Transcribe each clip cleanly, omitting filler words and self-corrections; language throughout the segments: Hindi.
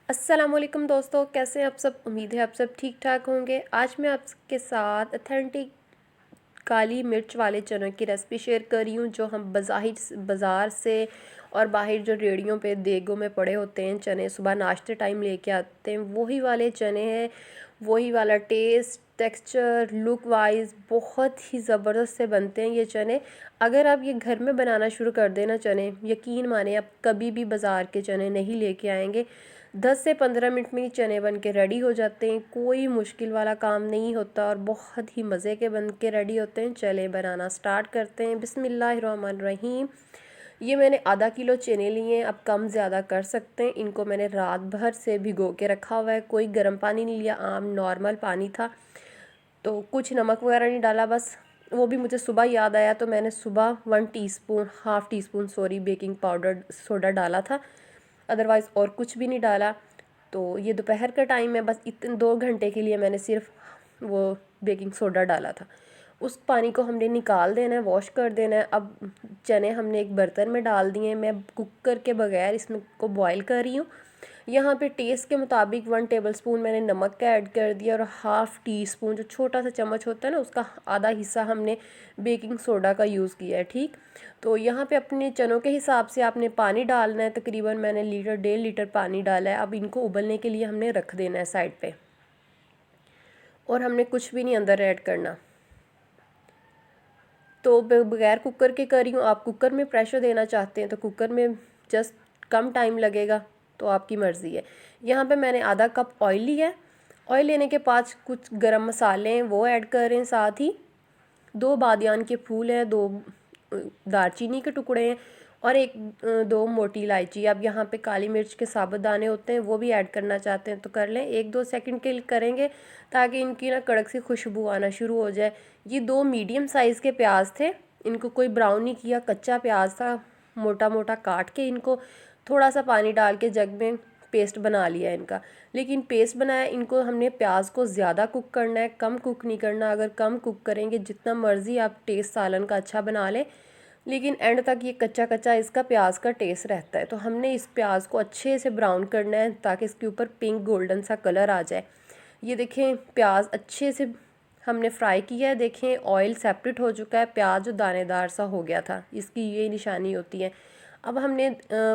अस्सलामुअलैकुम दोस्तों, कैसे हैं आप सब। उम्मीद है आप सब ठीक ठाक होंगे। आज मैं आपके साथ अथेंटिक काली मिर्च वाले चनों की रेसिपी शेयर कर रही हूँ, जो हम बाज़ार से और बाहर जो रेड़ियों पे देगों में पड़े होते हैं चने, सुबह नाश्ते टाइम लेके आते हैं, वही वाले चने हैं। वही वाला टेस्ट, टेक्सचर, लुक वाइज बहुत ही ज़बरदस्त से बनते हैं ये चने। अगर आप ये घर में बनाना शुरू कर देना चने, यकीन माने आप कभी भी बाज़ार के चने नहीं लेके आएंगे। 10 से 15 मिनट में ये चने बन के रेडी हो जाते हैं। कोई मुश्किल वाला काम नहीं होता और बहुत ही मज़े के बन के रेडी होते हैं। चले बनाना स्टार्ट करते हैं। बिस्मिल्लाहिर्रहमानिर्रहीम। ये मैंने आधा किलो चने लिए हैं, आप कम ज़्यादा कर सकते हैं। इनको मैंने रात भर से भिगो के रखा हुआ है। कोई गर्म पानी नहीं लिया, आम नॉर्मल पानी था। तो कुछ नमक वगैरह नहीं डाला, बस वो भी मुझे सुबह याद आया तो मैंने सुबह 1 teaspoon, half tea spoon sorry, baking powder soda डाला था। अदरवाइज़ और कुछ भी नहीं डाला। तो ये दोपहर का टाइम है, बस इतने 2 घंटे के लिए मैंने सिर्फ वो बेकिंग सोडा डाला था। उस पानी को हमने निकाल देना है, वॉश कर देना है। अब चने हमने एक बर्तन में डाल दिए हैं। मैं कुकर के बगैर इसमें को बॉईल कर रही हूँ। यहाँ पे टेस्ट के मुताबिक 1 टेबलस्पून मैंने नमक का ऐड कर दिया और हाफ़ टी स्पून, जो छोटा सा चम्मच होता है ना, उसका आधा हिस्सा हमने बेकिंग सोडा का यूज़ किया है। ठीक, तो यहाँ पे अपने चनों के हिसाब से आपने पानी डालना है। तकरीबन मैंने 1.5 लीटर पानी डाला है। अब इनको उबलने के लिए हमने रख देना है साइड पे, और हमने कुछ भी नहीं अंदर ऐड करना। तो बगैर कुकर के कर रही हूँ। आप कुकर में प्रेशर देना चाहते हैं तो कुकर में जस्ट कम टाइम लगेगा, तो आपकी मर्ज़ी है। यहाँ पे मैंने आधा कप ऑयल लिया है। ऑयल लेने के बाद कुछ गरम मसाले हैं वो ऐड कर रहे हैं, साथ ही 2 बादियान के फूल हैं, 2 दालचीनी के टुकड़े हैं और 2 मोटी इलायची। अब यहाँ पे काली मिर्च के साबुत दाने होते हैं, वो भी ऐड करना चाहते हैं तो कर लें। 1-2 सेकंड के लिए करेंगे ताकि इनकी ना कड़क सी खुशबू आना शुरू हो जाए। ये 2 मीडियम साइज़ के प्याज थे, इनको कोई ब्राउन नहीं किया, कच्चा प्याज था। मोटा मोटा काट के इनको थोड़ा सा पानी डाल के जग में पेस्ट बना लिया इनका। लेकिन पेस्ट बनाया, इनको हमने प्याज को ज़्यादा कुक करना है, कम कुक नहीं करना। अगर कम कुक करेंगे, जितना मर्ज़ी आप टेस्ट सालन का अच्छा बना लें, लेकिन एंड तक ये कच्चा कच्चा इसका प्याज का टेस्ट रहता है। तो हमने इस प्याज को अच्छे से ब्राउन करना है ताकि इसके ऊपर पिंक गोल्डन सा कलर आ जाए। ये देखें, प्याज अच्छे से हमने फ्राई किया है। देखें ऑयल सेपरेट हो चुका है, प्याज जो दानेदार सा हो गया था, इसकी ये निशानी होती है। अब हमने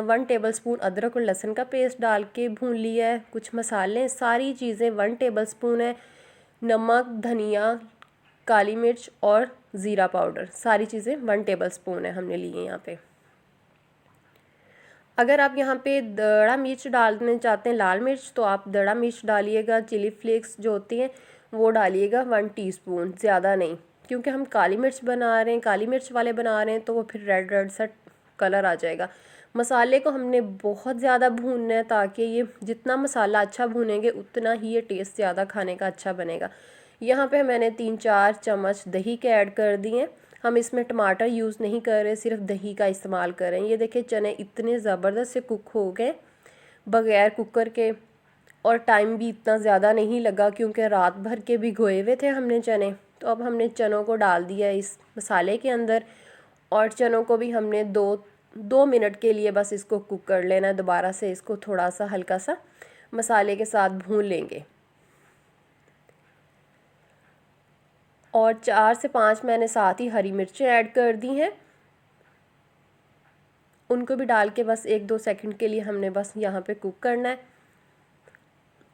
1 टेबलस्पून अदरक और लहसुन का पेस्ट डाल के भून लिया है। कुछ मसाले, सारी चीज़ें 1 टेबलस्पून है। नमक, धनिया, काली मिर्च और ज़ीरा पाउडर, सारी चीज़ें 1 टेबलस्पून है हमने लिए यहाँ पे। अगर आप यहाँ पे दड़ा मिर्च डालना चाहते हैं, लाल मिर्च, तो आप दड़ा मिर्च डालिएगा। चिली फ्लेक्स जो होती हैं वो डालिएगा 1 टीस्पून, ज़्यादा नहीं, क्योंकि हम काली मिर्च बना रहे हैं, काली मिर्च वाले बना रहे हैं, तो वो फिर रेड रेड सा कलर आ जाएगा। मसाले को हमने बहुत ज़्यादा भूनना है ताकि ये, जितना मसाला अच्छा भूनेंगे उतना ही ये टेस्ट ज़्यादा खाने का अच्छा बनेगा। यहाँ पे मैंने 3-4 चम्मच दही के ऐड कर दिए। हम इसमें टमाटर यूज़ नहीं कर रहे, सिर्फ दही का इस्तेमाल कर रहे हैं। ये देखिए चने इतने ज़बरदस्त से कुक हो गए बग़ैर कुकर के, और टाइम भी इतना ज़्यादा नहीं लगा क्योंकि रात भर के भिगोए हुए थे हमने चने। तो अब हमने चनों को डाल दिया इस मसाले के अंदर, और चनों को भी हमने 2 मिनट के लिए बस इसको कुक कर लेना है। दोबारा से इसको थोड़ा सा हल्का सा मसाले के साथ भून लेंगे। और 4 से 5 मैंने साथ ही हरी मिर्चें ऐड कर दी हैं, उनको भी डाल के बस 1-2 सेकंड के लिए हमने बस यहाँ पे कुक करना है।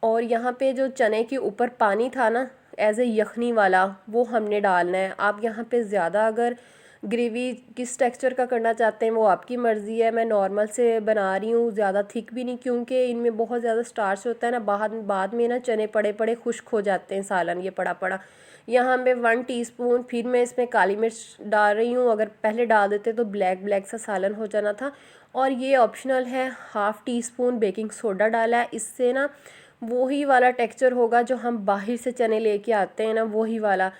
और यहाँ पे जो चने के ऊपर पानी था ना, एज ए यखनी वाला, वो हमने डालना है। आप यहाँ पे ज़्यादा अगर ग्रेवी किस टेक्सचर का करना चाहते हैं वो आपकी मर्ज़ी है। मैं नॉर्मल से बना रही हूँ, ज़्यादा थिक भी नहीं, क्योंकि इनमें बहुत ज़्यादा स्टार्च होता है ना, बाद में ना चने पड़े पड़े खुश्क हो जाते हैं, सालन ये पड़ा पड़ा। यहाँ पे 1 टीस्पून, फिर मैं इसमें काली मिर्च डाल रही हूँ। अगर पहले डाल देते तो ब्लैक ब्लैक सा सालन हो जाना था। और ये ऑप्शनल है, half tea spoon baking soda डाला है। इससे ना वही वाला टेक्सचर होगा जो हम बाहर से चने लेके आते हैं ना, वही वाला।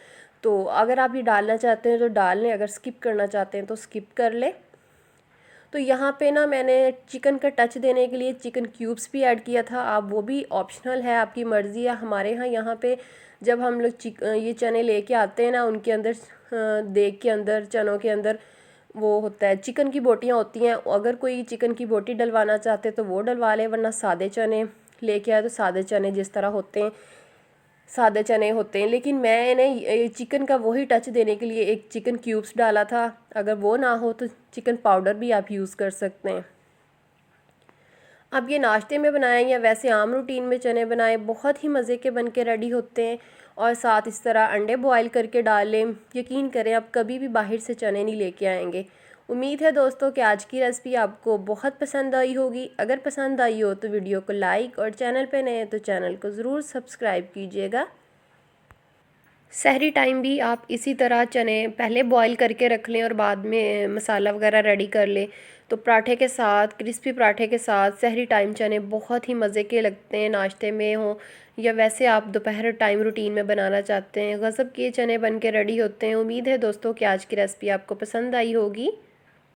तो अगर आप ये डालना चाहते हैं तो डाल लें, अगर स्किप करना चाहते हैं तो स्किप कर लें। तो यहाँ पे ना मैंने चिकन का टच देने के लिए चिकन क्यूब्स भी ऐड किया था। आप वो भी ऑप्शनल है, आपकी मर्ज़ी है। हमारे यहाँ पे जब हम लोग ये चने लेके आते हैं ना, उनके अंदर देग के अंदर, चनों के अंदर वो होता है, चिकन की बोटियाँ होती हैं। अगर कोई चिकन की बोटी डलवाना चाहते तो वो डलवा लें, वरना सादे चने लेके आए तो सादे चने जिस तरह होते हैं, सादे चने होते हैं, लेकिन मैंने चिकन का वही टच देने के लिए एक चिकन क्यूब्स डाला था। अगर वो ना हो तो चिकन पाउडर भी आप यूज़ कर सकते हैं। अब ये नाश्ते में बनाएं या वैसे आम रूटीन में चने बनाएं, बहुत ही मज़े के बन के रेडी होते हैं। और साथ इस तरह अंडे बॉईल करके डाल लें, यकीन करें आप कभी भी बाहर से चने नहीं लेके आएंगे। उम्मीद है दोस्तों कि आज की रेसिपी आपको बहुत पसंद आई होगी। अगर पसंद आई हो तो वीडियो को लाइक, और चैनल पे नए हैं तो चैनल को ज़रूर सब्सक्राइब कीजिएगा। सहरी टाइम भी आप इसी तरह चने पहले बॉईल करके रख लें और बाद में मसाला वगैरह रेडी कर लें, तो पराठे के साथ, क्रिस्पी पराठे के साथ सहरी टाइम चने बहुत ही मज़े के लगते हैं। नाश्ते में हो या वैसे आप दोपहर टाइम रूटीन में बनाना चाहते हैं, गज़ब के चने बन के रेडी होते हैं। उम्मीद है दोस्तों कि आज की रेसिपी आपको पसंद आई होगी।